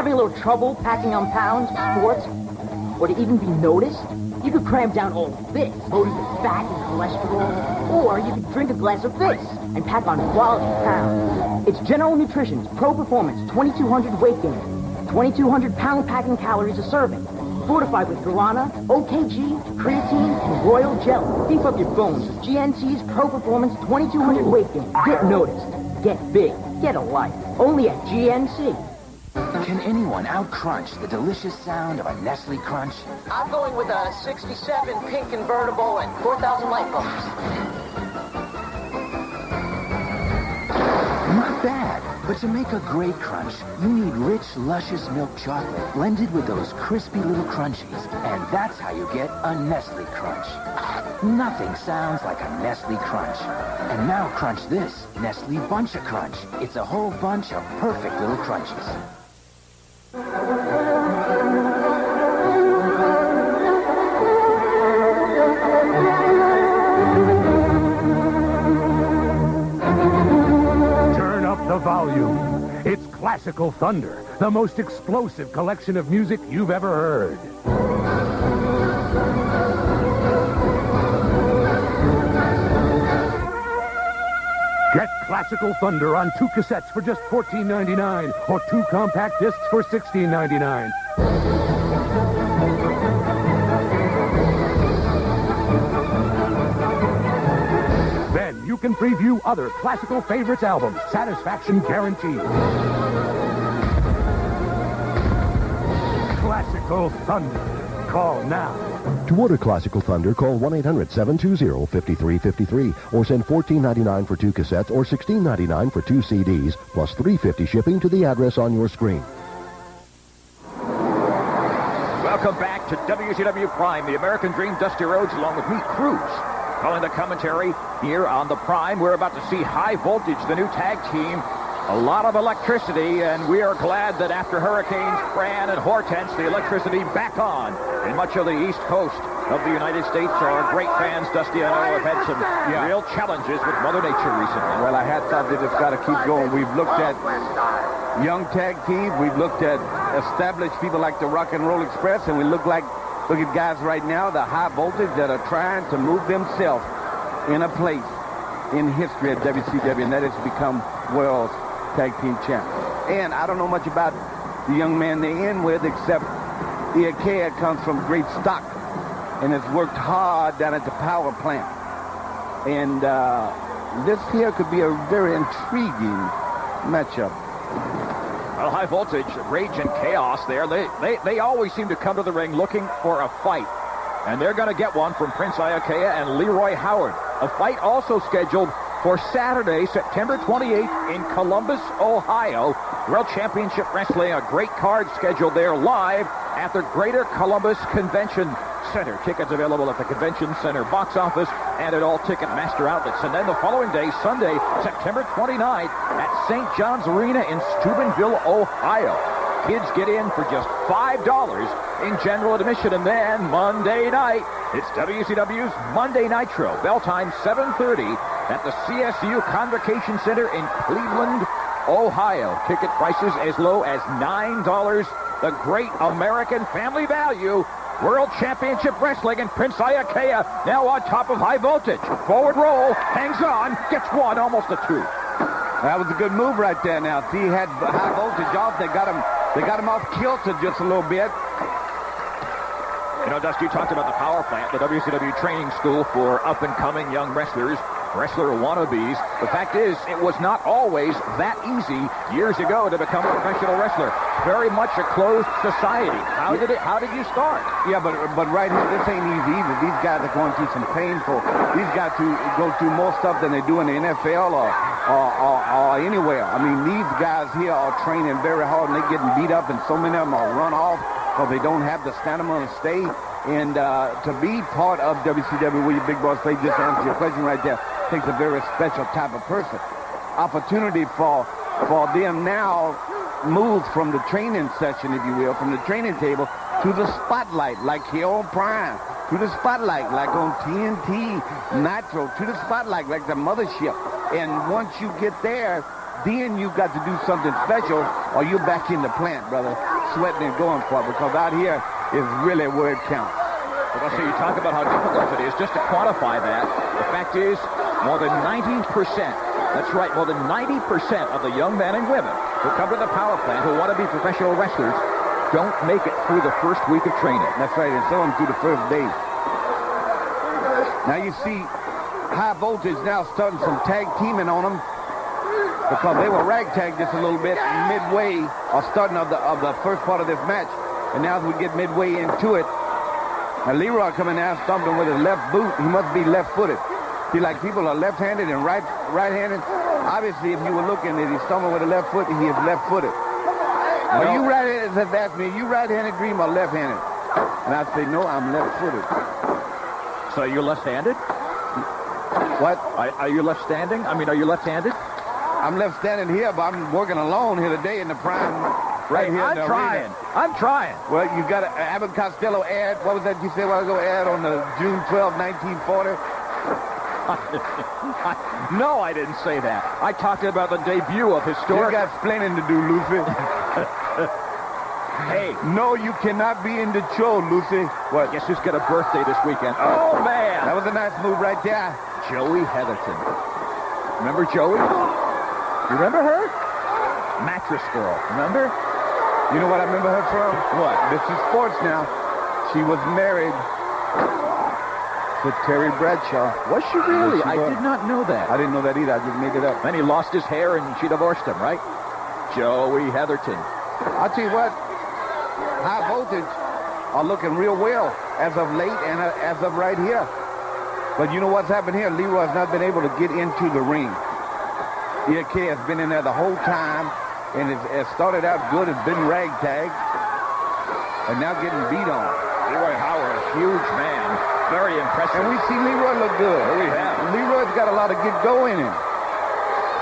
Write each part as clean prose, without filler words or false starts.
Having a little trouble packing on pounds, sports, or to even be noticed? You could cram down all this, loaded with fat and cholesterol, or you could drink a glass of this and pack on quality pounds. It's General Nutrition's Pro Performance 2200 Weight Gainer. 2200 pound packing calories a serving. Fortified with guarana, OKG, creatine, and royal jelly. Beef up your bones with GNC's Pro Performance 2200 Weight Gainer. Get noticed. Get big. Get a life. Only at GNC. Can anyone out-crunch the delicious sound of a Nestle Crunch? I'm going with a 67 pink convertible and 4,000 light bulbs. Not bad, but to make a great crunch, you need rich, luscious milk chocolate blended with those crispy little crunchies. And that's how you get a Nestle Crunch. Nothing sounds like a Nestle Crunch. And now crunch this, Nestle Bunch of Crunch. It's a whole bunch of perfect little crunches. Turn up the volume. It's Classical Thunder, the most explosive collection of music you've ever heard. Get Classical Thunder on 2 cassettes for just $14.99 or 2 compact discs for $16.99. Then you can preview other Classical Favorites albums. Satisfaction guaranteed. Classical Thunder. Call now. To order Classical Thunder, call 1-800-720-5353 or send $14.99 for 2 cassettes or $16.99 for 2 CDs, plus $3.50 shipping to the address on your screen. Welcome back to WCW Prime, the American Dream, Dusty Rhodes, along with me, Cruz. Calling the commentary here on the Prime. We're about to see High Voltage, the new tag team. A lot of electricity, and we are glad that after Hurricanes Fran and Hortense, the electricity back on in much of the East Coast of the United States. Our great fans, Dusty, I know, have had some real challenges with Mother Nature recently. Well, I had thought they just got to keep going. We've looked at young tag teams. We've looked at established people like the Rock and Roll Express, and look at guys right now, the High Voltage, that are trying to move themselves in a place in history at WCW, and that is to become world's tag team champ. And I don't know much about the young man they in with, except Iaukea comes from great stock and has worked hard down at the power plant. And this here could be a very intriguing matchup. Well, High Voltage, Rage and Chaos there. They always seem to come to the ring looking for a fight. And they're going to get one from Prince Iaukea and Leroy Howard. A fight also scheduled for Saturday, September 28th in Columbus, Ohio. World Championship Wrestling, a great card scheduled there live at the Greater Columbus Convention Center. Tickets available at the Convention Center box office and at all Ticketmaster outlets. And then the following day, Sunday, September 29th at St. John's Arena in Steubenville, Ohio. Kids get in for just $5 in general admission. And then Monday night, it's WCW's Monday Nitro. Bell time 7:30 at the CSU Convocation Center in Cleveland, Ohio. Ticket prices as low as $9. The great American family value. World Championship Wrestling, and Prince Iaukea now on top of High Voltage. Forward roll, hangs on, gets one, almost a 2. That was a good move right there now. See, he had High Voltage off. They got him off kilter just a little bit. You know, Dusty, you talked about the power plant, the WCW training school for up-and-coming young wrestlers, wrestler wannabes. The fact is, it was not always that easy years ago to become a professional wrestler. Very much a closed society. How did you start? Yeah, but right here, this ain't easy either. These guys are going through some painful. These guys go through more stuff than they do in the NFL or anywhere. I mean, these guys here are training very hard, and they're getting beat up, and so many of them are run off because they don't have the stamina to stay. And to be part of WCW, where your big boss play, just to answer your question right there, takes a very special type of person. Opportunity for them now moves from the training session, if you will, from the training table to the spotlight, like here on Prime, to the spotlight, like on TNT, Nitro, to the spotlight, like the mothership. And once you get there, then you've got to do something special, or you're back in the plant, brother. sweating and going for it, because out here is really where it counts. Well, so you talk about how difficult it is. Just to quantify that, the fact is more than 90%, that's right, more than 90% of the young men and women who come to the power plant who want to be professional wrestlers don't make it through the first week of training. That's right, and some of them through the first day. Now you see High Voltage now starting some tag teaming on them, because they were ragtag just a little bit midway or starting of the first part of this match. And now as we get midway into it, now Leroy coming down, stomped him with his left boot. He must be left-footed. See, like people are left-handed and right-handed. Obviously, if you were looking at him stomping with the left foot, he is left-footed. Are you right-handed? Ask me, are you right-handed, Dream, or left-handed? And I say, no, I'm left-footed. So you're left-handed? What? Are you left-standing? I mean, are you left-handed? I'm left-standing here, but I'm working alone here today in the prime. Right here in the arena. I'm trying. Well, you got Abbott Costello ad. What was that you said a while ago? Ad on the June 12, 1940. No, I didn't say that. I talked about the debut of historic. You got explaining to do, Lucy. Hey. No, you cannot be in the show, Lucy. What? Guess who's got a birthday this weekend? Oh, man. That was a nice move right there. Joey Heatherton. Remember Joey? You remember her? Mattress Girl. Remember? You know what I remember her from? What? This is sports now. She was married to Terry Bradshaw. Was she really? Yes, she I was. did not know that. I didn't know that either. I just made it up. Then he lost his hair and she divorced him, right? Joey Heatherton. I'll tell you what. High Voltage are looking real well as of late and as of right here. But you know what's happened here? Leroy's not been able to get into the ring. Iaukea has been in there the whole time. And it started out good. It's been ragtag. And now getting beat on. Leroy Howard, huge man. Very impressive. And we see Leroy look good. We have. Leroy's got a lot of get going in him.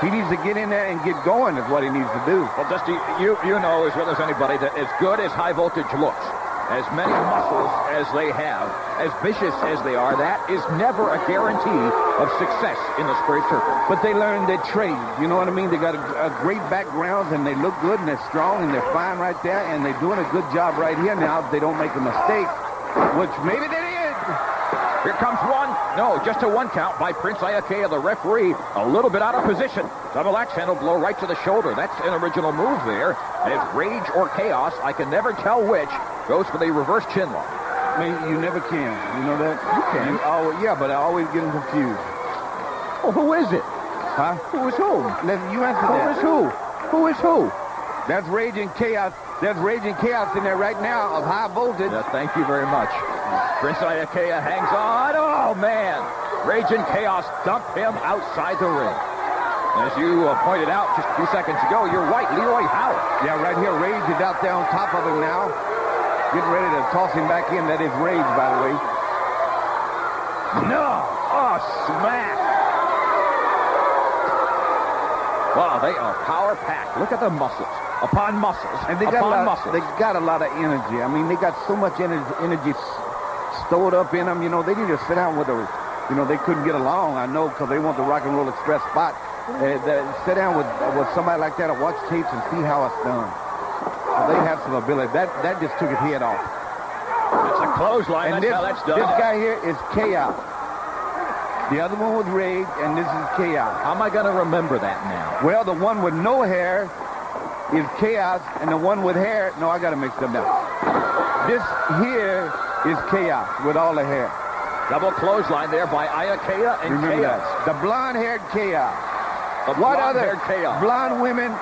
He needs to get in there and get going is what he needs to do. Well, Dusty, you know as well as anybody that as good as High Voltage looks, as many muscles as they have, as vicious as they are, that is never a guarantee of success in the square circle. But they learned their trade. You know what I mean? They got a great background, and they look good, and they're strong, and they're fine right there, and they're doing a good job right here now if they don't make a mistake, which maybe they did. Here comes one. No, just a one count by Prince Iaukea, the referee. A little bit out of position. Double axe handle blow right to the shoulder. That's an original move there. And it's Rage or Chaos. I can never tell which. Goes for the reverse chin lock. I mean, you never can. You know that? You can. Yeah, but I always get them confused. Oh, who is it? Huh? Who is who? You answer Who that. is who? Who is who? That's Rage and Chaos. There's Rage and Chaos in there right now of High Voltage. Yeah, thank you very much. Prince Iaukea hangs on. Oh, man. Rage and Chaos dump him outside the ring. As you pointed out just a few seconds ago, you're right, Leroy Howard. Yeah, right here. Rage is out there on top of him now. Getting ready to toss him back in. That is Rage, by the way. No. Oh, smack. Wow, they are power-packed. Look at the muscles. Upon muscles. And they got a lot of energy. I mean, they got so much energy stored up in them. You know, they need to sit down with they couldn't get along, I know, because they want the Rock and Roll Express spot. Sit down with somebody like that and watch tapes and see how it's done. So they have some ability. That just took his head off. It's a clothesline. And That's how that's done. This guy here is Chaos. The other one was Rage, and this is Chaos. How am I going to remember that now? Well, the one with no hair is Chaos, and the one with hair, no, I got to mix them now. This here is Chaos with all the hair. Double clothesline there by Iaukea and Remember Chaos. that. The blonde-haired Chaos. The What other blonde-haired Chaos. blonde women?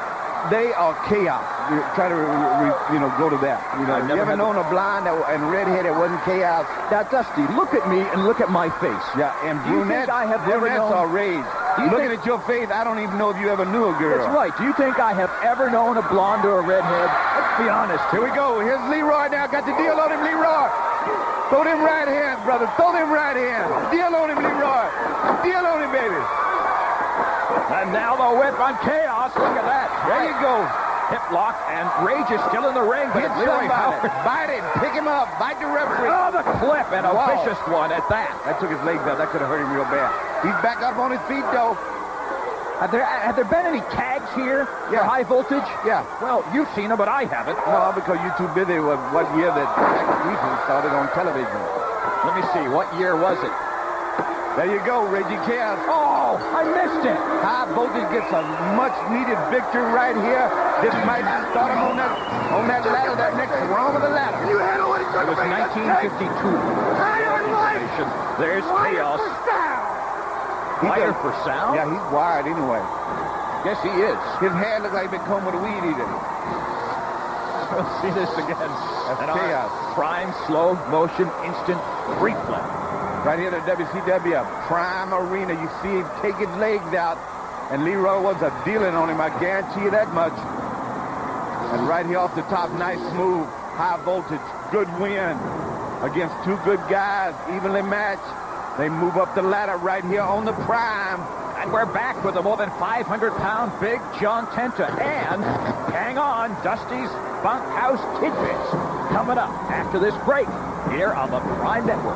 They are chaos. You try to, go to that. You ever known a blonde and redhead that wasn't chaos? Now, Dusty, look at me and look at my face. Yeah, and Do you think brunettes, I have ever known... are rage. Looking at your face, I don't even know if you ever knew a girl. That's right. Do you think I have ever known a blonde or a redhead? Let's be honest. Here we go. Here's Leroy now. Got the deal on him, Leroy. Throw them right hands, brother. Throw them right hands. Deal on him, Leroy. Deal on him, baby. And now the whip on Chaos. Look at that. There you go. Hip lock, and Rage is still in the ring, but Hit it's Leroy somebody. Howard. Bite it. Pick him up. Bite the referee. Oh, the clip, and a Wow. vicious one at that. That took his legs out. That could have hurt him real bad. He's back up on his feet, though. Have there been any tags here for Yeah. high voltage? Yeah. Well, you've seen them, but I haven't. No, because you're too busy with what year that Jackson started on television. Let me see. What year was it? There you go, Reggie Chaos. Oh, I missed it. High voltage gets a much-needed victory right here. This might start him on that ladder, that next rung of the ladder. You handle it. It was 1952. There's Chaos. Wired for sound? Yeah, he's wired anyway. Yes, he is. His hair looks like he's been combed with a weed eater. We'll see this again. That's And our Chaos. prime, slow motion, instant replay. Right here at the WCW Prime Arena, you see him take his legs out, and Leroy was a dealing on him, I guarantee you that much. And right here off the top, nice smooth, high voltage, good win against two good guys, evenly matched. They move up the ladder right here on the Prime. And we're back with the more than 500-pound Big John Tenta. And hang on, Dusty's Bunkhouse Tidbits coming up after this break here on the Prime Network.